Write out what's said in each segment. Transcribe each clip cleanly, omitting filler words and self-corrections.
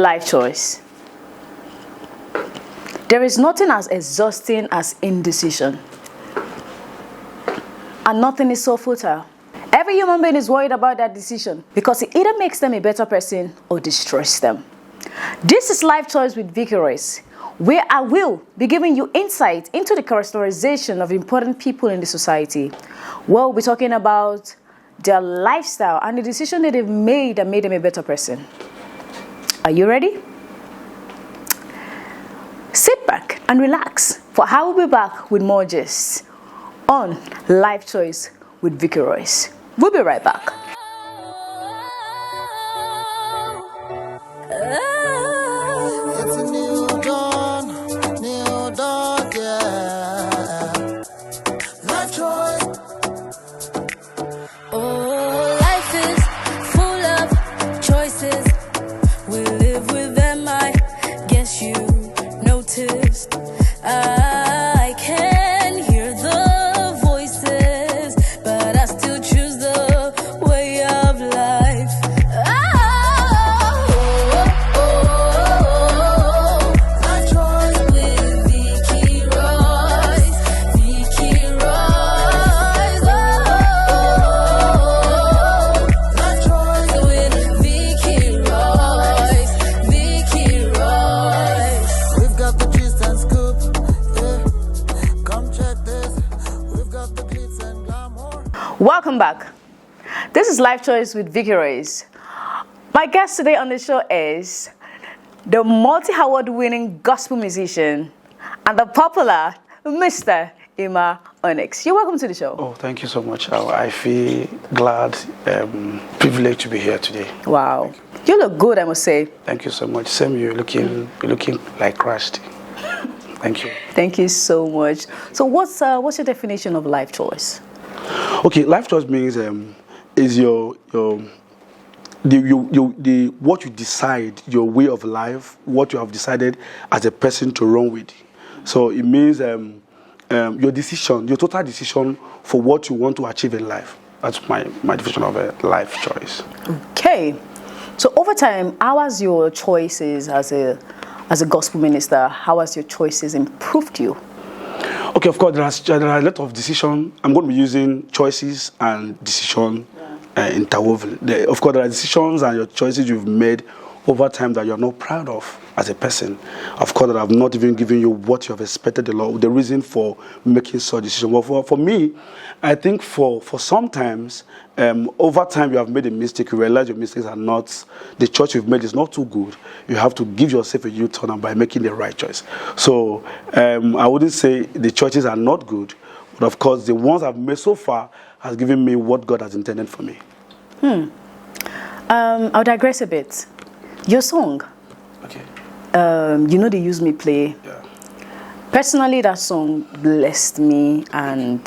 Life choice. There is nothing as exhausting as indecision. And nothing is so futile. Every human being is worried about that decision because it either makes them a better person or destroys them. This is Life Choice with Veekii Royce, where I will be giving you insight into the characterization of important people in the society. We'll be talking about their lifestyle and the decision that they've made that made them a better person. Are you ready? Sit back and relax, for I will be back with more gists on Life Choice with Veekii Royce. We'll be right back. It's a new dawn, yeah. Life choice. Oh, life is full of choices. We live with them, I guess you noticed. I can hear the voices, but I still choose the way of life. Life choice With Veekii Royce, Veekii Royce. life choice. With Veekii Royce, Veekii Royce. We've got the gist and scoop. Yeah. Come check this. We've got the glitz and glamour. Welcome back. This is Life Choice with Veekii Royce. My guest today on the show is the multi-award winning gospel musician and the popular Mr. EMA ONYX. You're welcome to the show. Oh, thank you so much. I feel glad, privileged to be here today. Wow. You look good, I must say. Thank you so much. Same, you're looking like crushed. Thank you. Thank you so much. So what's your definition of life choice? Okay, life choice means is the what you decide, your way of life, what you have decided as a person to run with. So it means your decision, your total decision for what you want to achieve in life. That's my definition of a life choice. Okay. So over time, how has your choices as a gospel minister, how has your choices improved you? Okay, of course, there are a lot of decisions. I'm going to be using choices and decision interwoven. Of course, there are decisions and your choices you've made over time that you're not proud of as a person. Of course, that have not even given you what you have expected the reason for making such decisions. Well, for me, I think for sometimes, over time you have made a mistake, you realize your mistakes are not, the choice you've made is not too good. You have to give yourself a U-turn by making the right choice. So I wouldn't say the choices are not good, but of course the ones I've made so far has given me what God has intended for me. I'll digress a bit. Your song, Okay. you know they use me play. Yeah. Personally, that song blessed me, and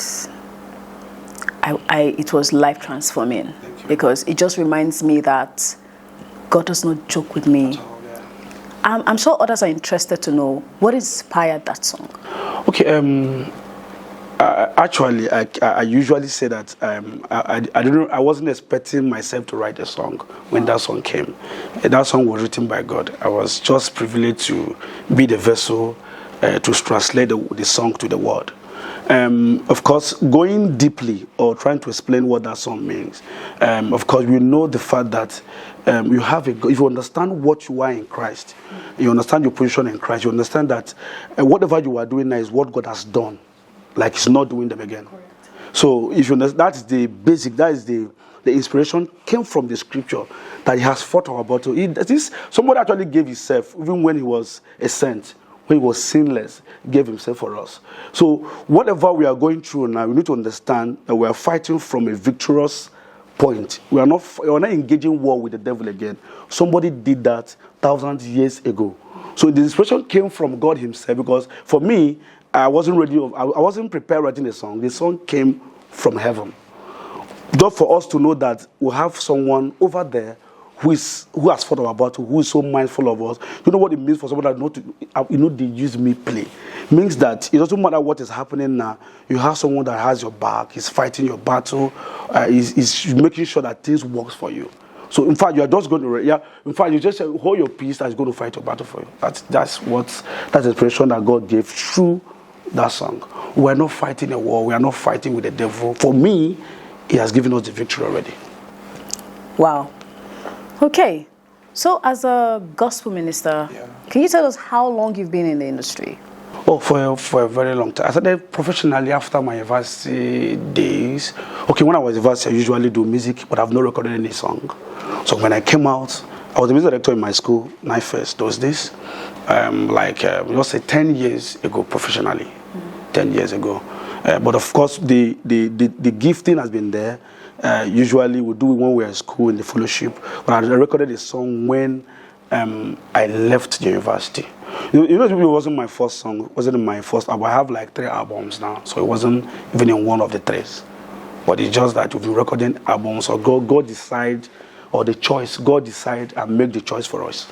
it was life transforming because it just reminds me that God does not joke with me. Oh, yeah. I'm sure others are interested to know what inspired that song. Okay. Actually, I usually say that I wasn't expecting myself to write a song when that song came. That song was written by God. I was just privileged to be the vessel to translate the song to the world. Of course, going deeply or trying to explain what that song means. Of course, we know the fact that if you understand what you are in Christ, you understand your position in Christ, you understand that whatever you are doing now is what God has done. Like he's not doing them again. Correct. So if you understand, that is the basic, that is the inspiration came from the scripture that he has fought our battle. Somebody actually gave himself, even when he was a saint, when he was sinless, he gave himself for us. So whatever we are going through now, we need to understand that we are fighting from a victorious point. We are not engaging war with the devil again. Somebody did that thousands of years ago. So the inspiration came from God himself, because for me, I wasn't ready. I wasn't prepared writing the song. The song came from heaven. Just for us to know that we have someone over there who has fought our battle, who is so mindful of us. You know what it means for someone that they use me play. It means that it doesn't matter what is happening now. You have someone that has your back. He's fighting your battle. He's making sure that things works for you. So in fact, you are just going to, in fact, you just say, hold your peace, that's going to fight your battle for you. That's the expression that God gave through that song. We are not fighting a war. We are not fighting with the devil. For me, he has given us the victory already. Wow. Okay. So as a gospel minister, can you tell us how long you've been in the industry? Oh, for a very long time. I started professionally after my university days. Okay, when I was in university, I usually do music, but I've not recorded any song. So when I came out, I was a music director in my school, NIFES, those days. Let's say 10 years ago, professionally. 10 years ago. But of course, the gifting has been there. Usually we do it when we are in school in the fellowship. But I recorded a song when I left the university. You know, it wasn't my first song. It wasn't my first album. I have like 3 albums now, so it wasn't even in one of the 3. But it's just that we've been recording albums. So God decide, or the choice, God decide and make the choice for us.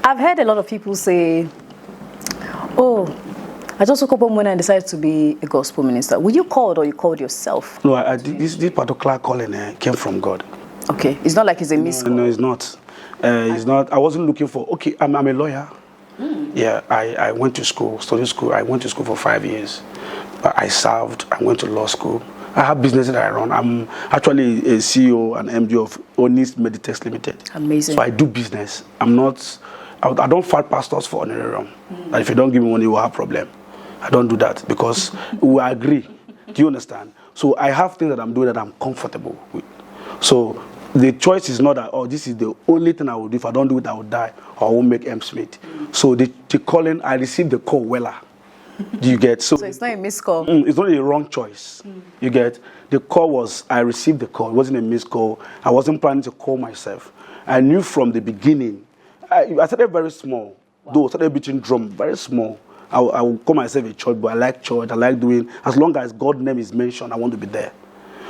I've heard a lot of people say, "Oh, I just woke up one morning and decided to be a gospel minister." Were you called, or you called yourself? No, this particular calling came from God. Okay, it's not like it's a miss. No, it's not. It's not. I wasn't looking for. Okay, I'm a lawyer. Yeah, I went to school, studied school. I went to school for 5 years. I served. I went to law school. I have businesses that I run. I'm actually a CEO and MD of ONYX Meditex Limited. Amazing. So I do business. I'm not. I don't fight pastors for honorarium. That if you don't give me money, you will have problem. I don't do that because we agree. Do you understand? So I have things that I'm doing that I'm comfortable with. So the choice is not that, oh, this is the only thing I will do. If I don't do it, I will die, or I won't make ends meet. So the calling, I received the call weller. Do you get? So it's not a missed call. It's not a wrong choice. You get? The call was, I received the call. It wasn't a missed call. I wasn't planning to call myself. I knew from the beginning. I started very small. Though I started beating drum, very small. I will call myself a church boy. I like church. I like doing, as long as God's name is mentioned, I want to be there.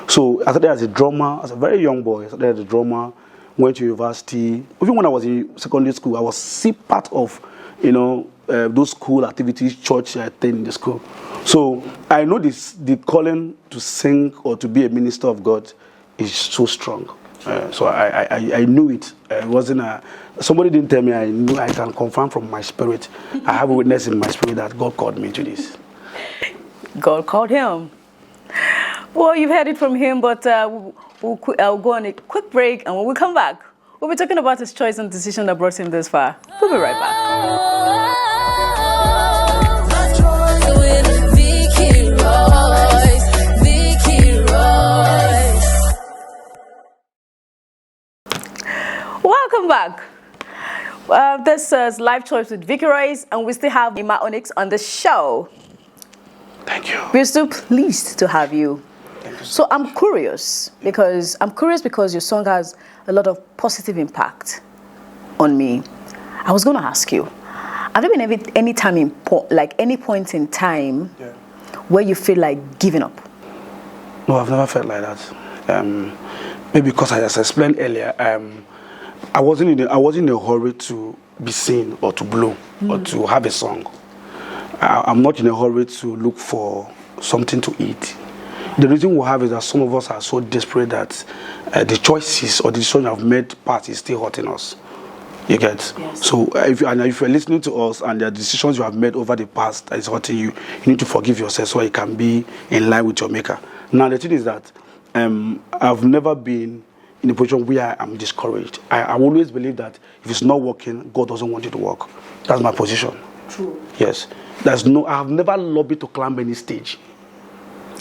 So I started as a drummer, as a very young boy. I started as a drummer, went to university. Even when I was in secondary school, I was still part of, those school activities, church thing in the school. So I know the calling to sing or to be a minister of God is so strong. So I knew it. It wasn't somebody didn't tell me. I knew. I can confirm from my spirit. I have a witness in my spirit that God called me to this. God called him. Well, you've heard it from him, but I'll go on a quick break, and when we come back, we'll be talking about his choice and decision that brought him this far. We'll be right back. With Veekii Royce, Veekii Royce. Welcome back. This is Life Choice with Veekii Royce, and we still have EMA ONYX on the show. Thank you. We're still pleased to have you. Thank you. So I'm curious because your song has a lot of positive impact on me. I was going to ask you, have there been any time any point in time where you feel like giving up? No, I've never felt like that. Maybe because as I explained earlier, I wasn't in a hurry to be seen or to blow or to have a song. I'm not in a hurry to look for something to eat. The reason we have is that some of us are so desperate that the choices or the decision I've made part is still hurting us. You get? Yes. So if you're listening to us and there are decisions you have made over the past that is hurting you, you need to forgive yourself so you can be in line with your maker. Now the thing is that I've never been in a position where I'm discouraged. I always believe that if it's not working, God doesn't want it to work. That's my position. True. Yes. I have never lobbied to climb any stage.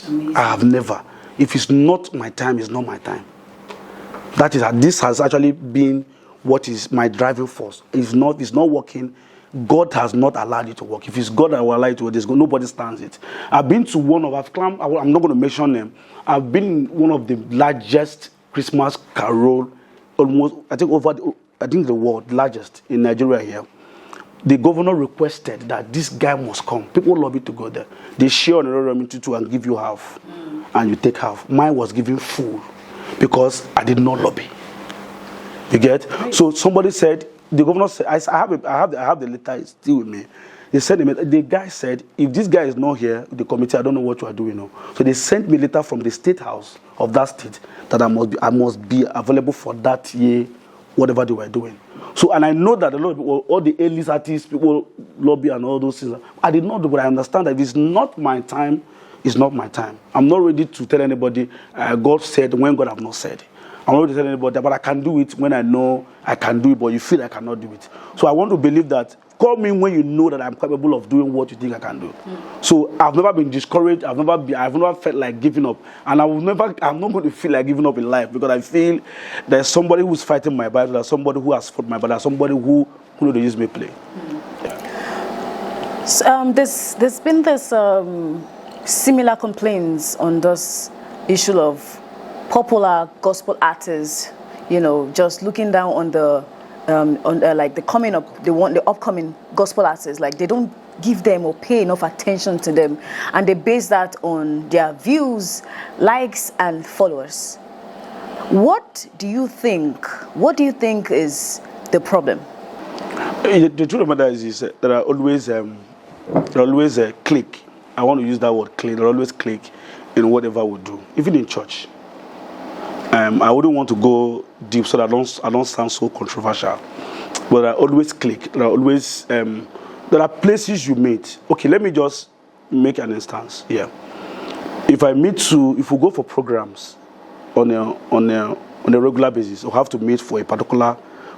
Amazing. I have never. If it's not my time, it's not my time. This has actually been what is my driving force. If it's not working, God has not allowed it to work. If it's God that will allow it to work, nobody stands it. I've been to I'm not going to mention them. I've been in one of the largest Christmas carol, I think the world largest in Nigeria here. The governor requested that this guy must come. People lobby to go there. They share on the road and give you half, and you take half. Mine was given full because I did not lobby. You get? Right. So somebody said, the governor said, I have the letter, it's still with me. They sent me. The guy said, if this guy is not here, the committee, I don't know what you are doing now. So they sent me a letter from the state house of that state that I must be available for that year, whatever they were doing. So, and I know that a lot of people, all the A-list artists, people lobby and all those things. I did not do, but I understand that if it's not my time, it's not my time. I'm not ready to tell anybody, God said when God have not said. I'm not ready to tell anybody, but I can do it when I know I can do it, but you feel I cannot do it. So I want to believe that, call me when you know that I'm capable of doing what you think I can do. So I've never been discouraged. I've never felt like giving up. And I'm not going to feel like giving up in life, because I feel there's somebody who's fighting my battle, there's somebody who has fought my battle, there's somebody who knows they use me play. So, there's been this similar complaints on this issue of popular gospel artists, just looking down on the like the upcoming gospel artists, like they don't give them or pay enough attention to them, and they base that on their views, likes, and followers. What do you think is the problem? The truth of the matter is there are always click. I want to use that word, click. There are always click in whatever we do, even in church. I wouldn't want to go deep so that I don't sound so controversial. But I always click. There are always there are places you meet. Okay, let me just make an instance here. If we go for programs on a regular basis, we have to meet for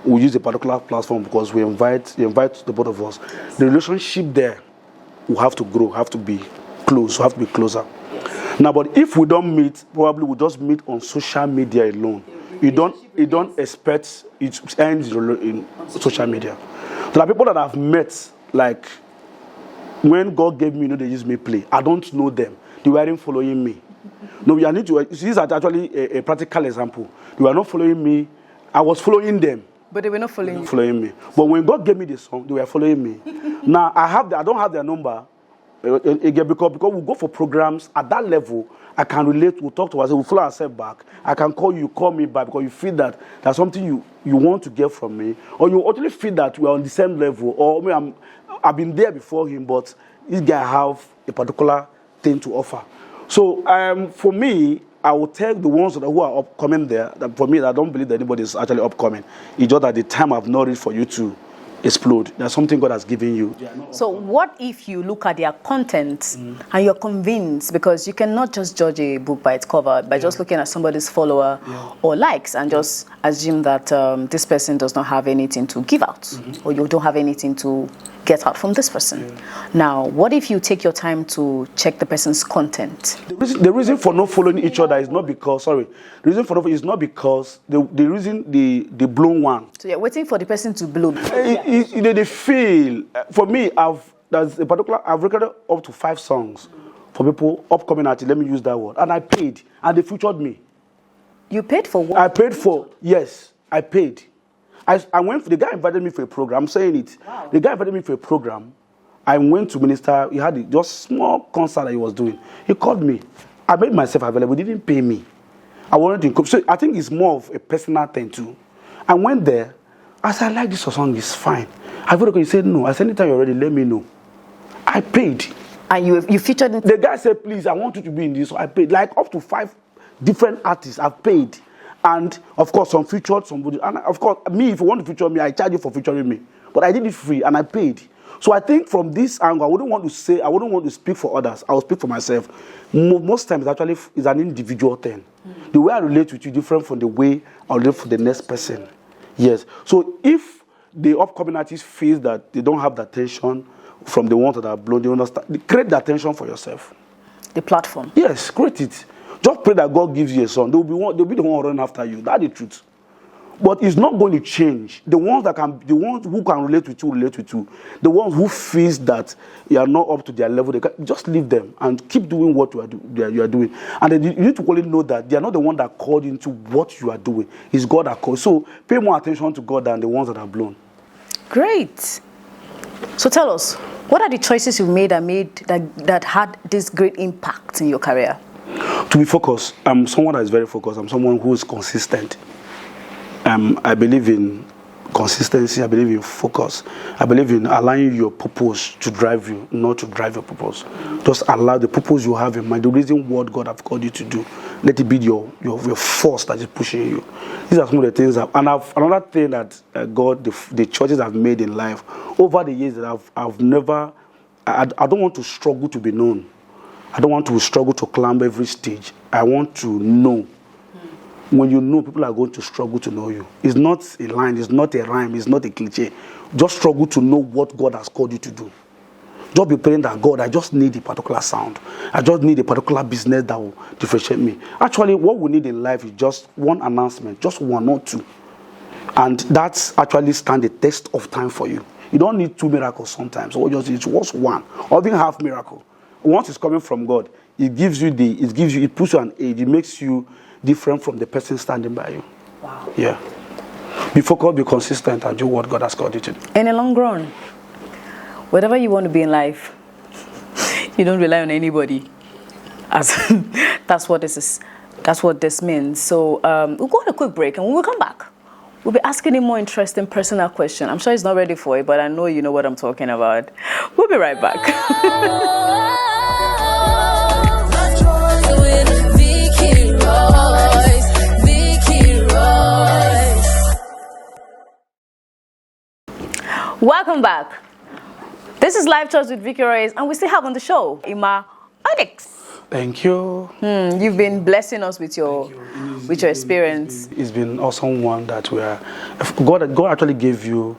we use a particular platform because we invite the both of us. The relationship there will have to grow, have to be close, have to be closer. Now, but if we don't meet, probably we just meet on social media alone. You don't expect it to end in social media. There are people that I've met, like when God gave me, they use me play. I don't know them. They weren't following me. No, we need to. This is actually a practical example. They were not following me. I was following them. But they were not following me. But when God gave me the song, they were following me. Now I don't have their number. Again, because we go for programs at that level, I can relate, we'll talk to ourselves, we'll follow ourselves back. I can call you call me back because you feel that there's something you want to get from me, or you actually feel that we're on the same level, or I've been there before him, but this guy have a particular thing to offer. So for me, I will tell the ones who are upcoming there, that for me, I don't believe that anybody is actually upcoming. It's just that the time I've not reached for you to explode. There's something God has given you. So what if you look at their content and you're convinced, because you cannot just judge a book by its cover by just looking at somebody's follower or likes and just assume that this person does not have anything to give out, or you don't have anything to get out from this person. Now, what if you take your time to check the person's content? The reason for not following each other is not because, the reason for is not because the reason the blown one. So you're waiting for the person to blow. They feel, for me, I've recorded up to 5 songs for people, upcoming artists, let me use that word, and I paid, and they featured me. You paid for what? I paid for, yes, I paid. I went, the guy invited me for a program, I'm saying it. Wow. The guy invited me for a program. I went to minister, he had just small concert that he was doing. He called me. I made myself available, he didn't pay me. I wanted to come. So I think it's more of a personal thing too. I went there, I said, I like this song, it's fine. I thought he said no. I said, anytime you're ready, let me know. I paid. And you featured in. The guy said, please, I want you to be in this. So I paid. Like up to 5 different artists, I've paid. And of course, some featured somebody. And of course, me, if you want to feature me, I charge you for featuring me. But I did it free and I paid. So I think from this angle, I wouldn't want to speak for others. I will speak for myself. Most times, actually, it's an individual thing. The way I relate with you is different from the way I relate for the next person. Yes. So if the upcoming artist feels that they don't have the attention from the ones that are blown, they understand. Create the attention for yourself. The platform. Yes, create it. Just pray that God gives you a son. They'll be the one running after you. That's the truth. But it's not going to change. The ones who can relate with you relate with you. The ones who feel that you are not up to their level, just leave them and keep doing what you are doing. And then you need to only know that they are not the one that called into what you are doing. It's God that called. So pay more attention to God than the ones that are blown. Great. So tell us, what are the choices you've made that had this great impact in your career? To be focused. I'm someone that is very focused. I'm someone who is consistent. I believe in consistency. I believe in focus. I believe in allowing your purpose to drive you, not to drive your purpose. Just allow the purpose you have in mind, the reason what God have called you to do. Let it be your force that is pushing you. These are some of the things another thing that God, the churches have made in life over the years that I've never. I don't want to struggle to be known. I don't want to struggle to climb every stage. I want to know. When you know, people are going to struggle to know you. It's not a line, it's not a rhyme, it's not a cliche. Just struggle to know what God has called you to do. Just be praying that, God, I just need a particular sound. I just need a particular business that will differentiate me. Actually, what we need in life is just one announcement, just one or two. And that's actually stand the test of time for you. You don't need 2 miracles sometimes. Or just it's just one, or even half miracle. Once it's coming from God, it puts you an age, it makes you different from the person standing by you. Wow. Yeah. Be focused, be consistent, and do what God has called you to do. In the long run, whatever you want to be in life, you don't rely on anybody. That's what this is. That's what this means. So we'll go on a quick break, and when we come back, we'll be asking him more interesting personal question. I'm sure he's not ready for it, but I know you know what I'm talking about. We'll be right back. With Veekii Royce, Veekii Royce. Welcome back. This is Live Choice with Veekii Royce, and we still have on the show EMA ONYX. Thank you. You've been blessing us with your experience. It's been awesome one that God actually gave you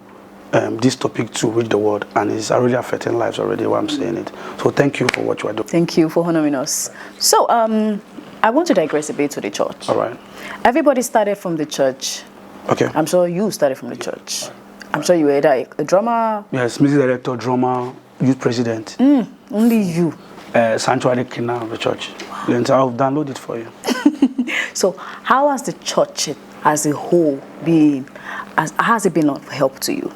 this topic to reach the world, and it's already affecting lives already while I'm saying it. So thank you for what you are doing. Thank you for honoring us. So I want to digress a bit to the church. All right. Everybody started from the church. Okay. I'm sure you started from the church. I'm sure you were either a drummer. Yes, music director, drummer, youth president. Only you. Sanctuary cleaner of the church. Then I'll download it for you. So how has the church as a whole been? Has it been of help to you?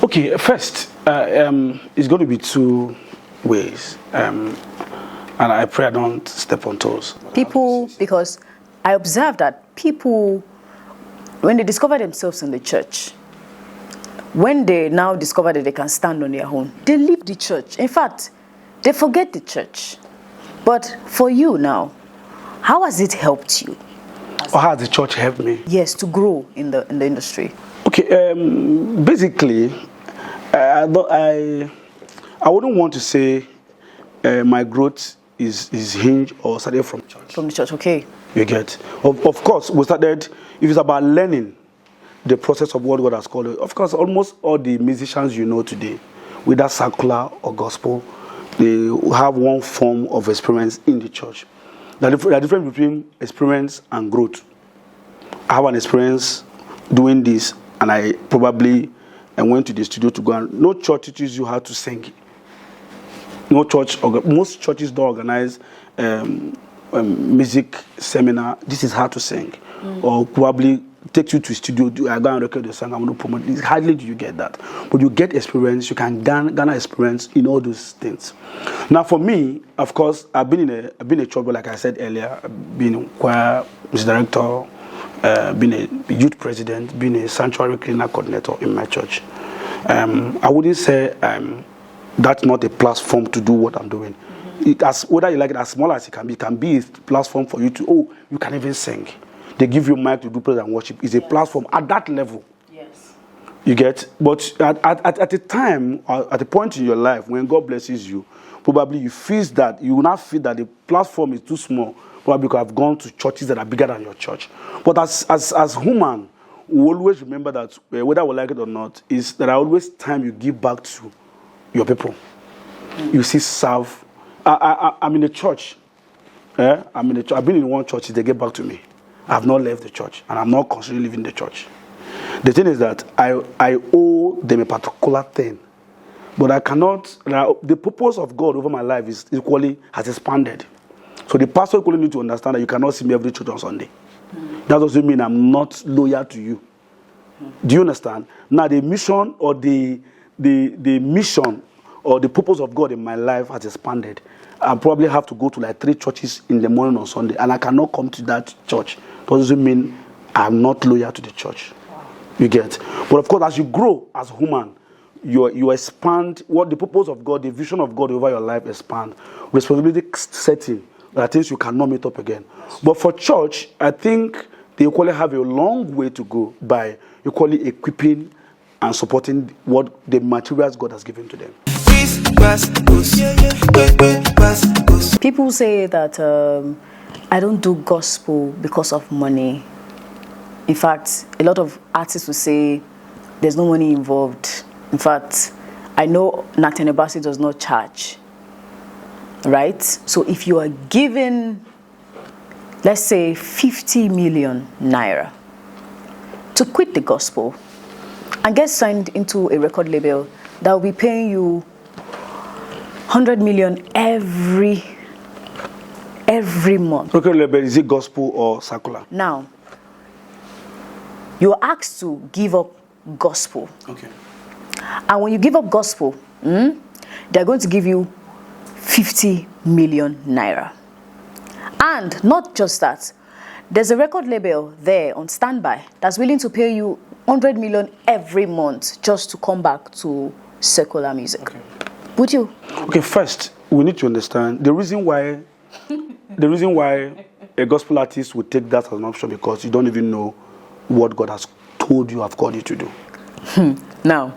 Okay, first, it's going to be 2 ways. And I pray I don't step on toes. People, because I observe that people, when they discover themselves in the church, when they now discover that they can stand on their own, they leave the church. In fact, they forget the church. But for you now, how has it helped you? Or how has the church helped me? Yes, to grow in the industry. Okay, basically, I wouldn't want to say my growth is hinged or started from church. From the church, okay. You get. Of course, we started, if it's about learning the process of what God has called it. Of course, almost all the musicians you know today, whether secular or gospel, they have one form of experience in the church. The difference between experience and growth. I have an experience doing this, and I probably went to the studio to go, and no church teaches you how to sing. No church, most churches don't organize music seminar. This is how to sing, or probably take you to studio. I go and record the song. I'm going to promote this. Hardly do you get that, but you get experience. You can garner experience in all those things. Now, for me, of course, I've been a church, but like I said earlier, I've been a choir music director, been a youth president, been a sanctuary cleaner coordinator in my church. I wouldn't say that's not a platform to do what I'm doing. Whether you like it, as small as it can be a platform for you to, you can even sing. They give you a mic to do praise and worship. It's a platform at that level. Yes. You get? But at a time, at a point in your life when God blesses you, probably you will not feel that the platform is too small, probably because I've gone to churches that are bigger than your church. But as human, we always remember that whether we like it or not, is that always time you give back to your people. You see, serve. I'm in a church. I've been in one church. They get back to me. I have not left the church, and I'm not considering leaving the church. The thing is that I owe them a particular thing, but I cannot. The purpose of God over my life has expanded. So the pastor equally need to understand that you cannot see me every church on Sunday. That doesn't mean I'm not loyal to you. Do you understand? Now the mission or the mission or the purpose of God in my life has expanded. I probably have to go to like 3 churches in the morning on Sunday, and I cannot come to that church. Doesn't mean I'm not loyal to the church. You get? But of course, as you grow as a human, you expand what the purpose of God, the vision of God over your life expand. Responsibility setting, there are things you cannot meet up again. But for church, I think they equally have a long way to go by equally equipping and supporting what the materials God has given to them. People say that I don't do gospel because of money. In fact, a lot of artists will say there's no money involved. In fact, I know Nathan Ebasi does not charge. Right? So if you are given, let's say, 50 million naira to quit the gospel and get signed into a record label that will be paying you 100 million every month. Record label, is it gospel or secular? Now, you're asked to give up gospel. Okay. And when you give up gospel, they're going to give you 50 million naira. And not just that, there's a record label there on standby that's willing to pay you 100 million every month just to come back to secular music. Okay. Would you? Okay, first, we need to understand the reason why a gospel artist would take that as an option, because you don't even know what God has told you, have called you to do. Now.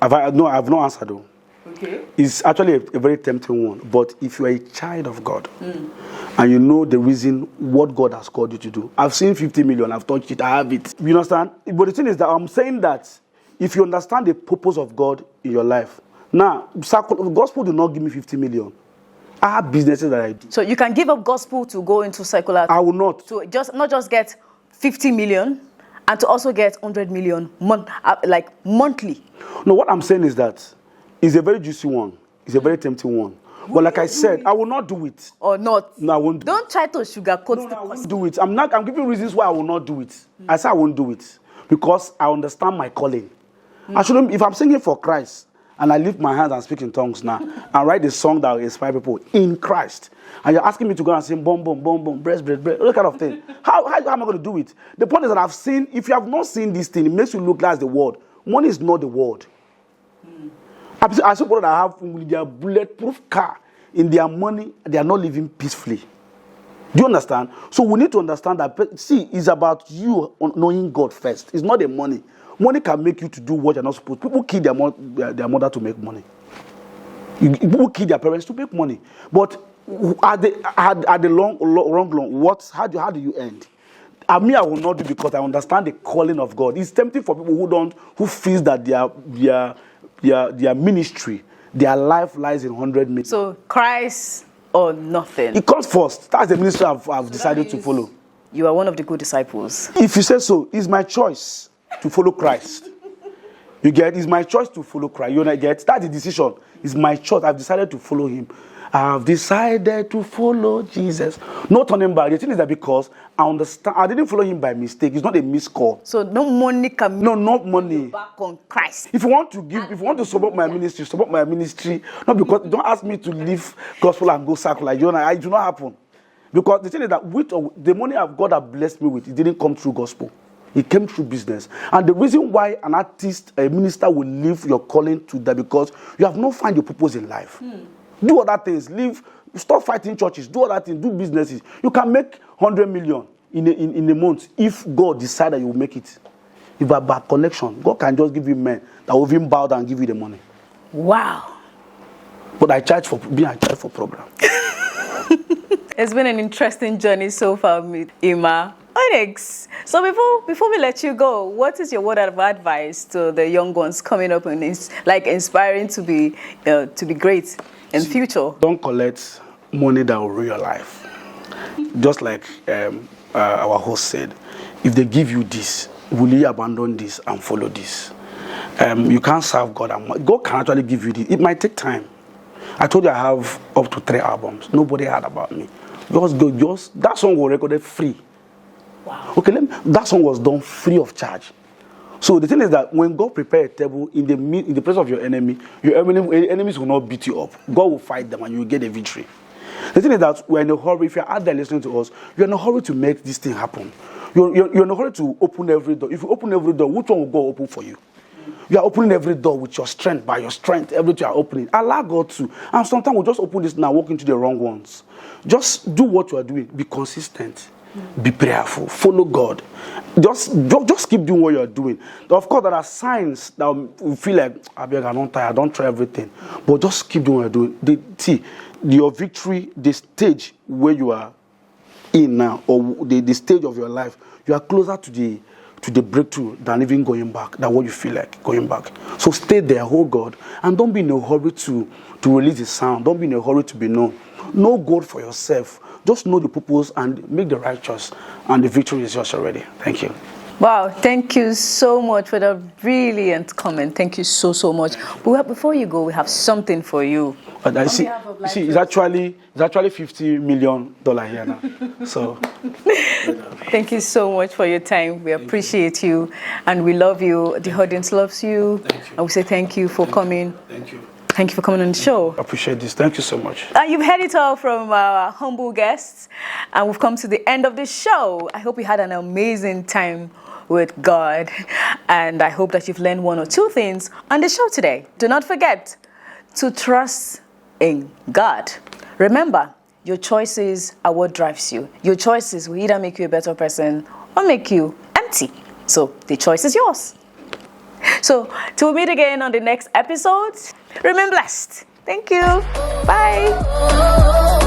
I have no answer though. Okay. It's actually a very tempting one. But if you are a child of God and you know the reason what God has called you to do, I've seen 50 million, I've touched it, I have it. You understand? But the thing is that I'm saying that if you understand the purpose of God in your life, now, gospel do not give me 50 million. I have businesses that I do. So you can give up gospel to go into secular? I will not. To not just get 50 million and to also get 100 million monthly. No, what I'm saying is that it's a very juicy one. It's a very tempting one. But like I said, I will not do it. Or not? No, I won't. Don't try to sugarcoat No, the I won't person. do it. I'm giving reasons why I will not do it. I say I won't do it because I understand my calling. I shouldn't. If I'm singing for Christ and I lift my hands and speak in tongues now and write a song that will inspire people in Christ, and you're asking me to go and sing boom, boom, boom, boom, breast, breast, breast, that kind of thing. How am I going to do it? The point is that I've seen. If you have not seen this thing, it makes you look like the world. Money is not the world. I see people that have their bulletproof car in their money, they are not living peacefully. Do you understand? So we need to understand that, see, it's about you knowing God first. It's not the money. Money can make you to do what you're not supposed to. People kill their mother to make money. People kill their parents to make money. But at the long, how do you end? I will not do because I understand the calling of God. It's tempting for people who feel that their ministry, their life lies in 100 million. So Christ or nothing. It comes first. That's the ministry I've decided to follow. You are one of the good disciples. If you say so, it's my choice to follow Christ. You get? It's my choice to follow Christ. You get? That's the decision. It's my choice. I've decided to follow him. I've decided to follow Jesus. No turning back. The thing is that because I understand, I didn't follow him by mistake. It's not a missed call. So no money can No, not money. back on Christ. If you want to support my ministry, support my ministry. Not because, don't ask me to leave gospel and go secular. It do not happen. Because the thing is that the money God has blessed me with, it didn't come through gospel. It came through business. And the reason why an artist, a minister will leave your calling to that, because you have not found your purpose in life. Do other things. Stop fighting churches. Do other things. Do businesses. You can make 100 million in a month if God decides that you will make it. If a bad connection, God can just give you men that will even bow down and give you the money. Wow. But I charge for program. It's been an interesting journey so far with EMA. ONYX. So before we let you go, what is your word of advice to the young ones coming up and inspiring to be great in future? Don't collect money that will ruin your life. Just like our host said, if they give you this, will you abandon this and follow this? You can't serve God. And God can actually give you this. It might take time. I told you I have up to 3 albums. Nobody heard about me. That song was recorded free. Wow. Okay, that song was done free of charge. So the thing is that when God prepares a table in the presence of your enemies will not beat you up. God will fight them and you will get a victory. The thing is that we're in a hurry. If you're out there listening to us, you're in a hurry to make this thing happen. You're in a hurry to open every door. If you open every door, which one will go open for you? You are opening every door with your strength, by your strength, everything you are opening. Allow God to. And sometimes we just open this now, walk into the wrong ones. Just do what you are doing. Be consistent. Be prayerful. Follow God. Just keep doing what you are doing. Of course, there are signs that we feel like, I beg, I'm not tired, I don't try everything. But just keep doing what you're doing. See, your victory, the stage where you are in now, or the stage of your life, you are closer to the breakthrough than even going back, than what you feel like going back. So stay there, hold God, and don't be in a hurry to release the sound. Don't be in a hurry to be known. Know God for yourself. Just know the purpose and make the right choice, and the victory is yours already. Thank you. Wow, thank you so much for that brilliant comment. Thank you so much. But before you go, we have something for you. But I see, it's actually $50 million here now. So thank you so much for your time. We appreciate you, and we love you. The audience loves you. Thank you. And we say thank you for coming. Thank you. Thank you for coming on the show. I appreciate this. Thank you so much. You've heard it all from our humble guests, and we've come to the end of the show. I hope you had an amazing time with God, and I hope that you've learned one or two things on the show today. Do not forget to trust in God. Remember, your choices are what drives you. Your choices will either make you a better person or make you empty. So the choice is yours. So till we meet again on the next episode, remain blessed. Thank you. Bye.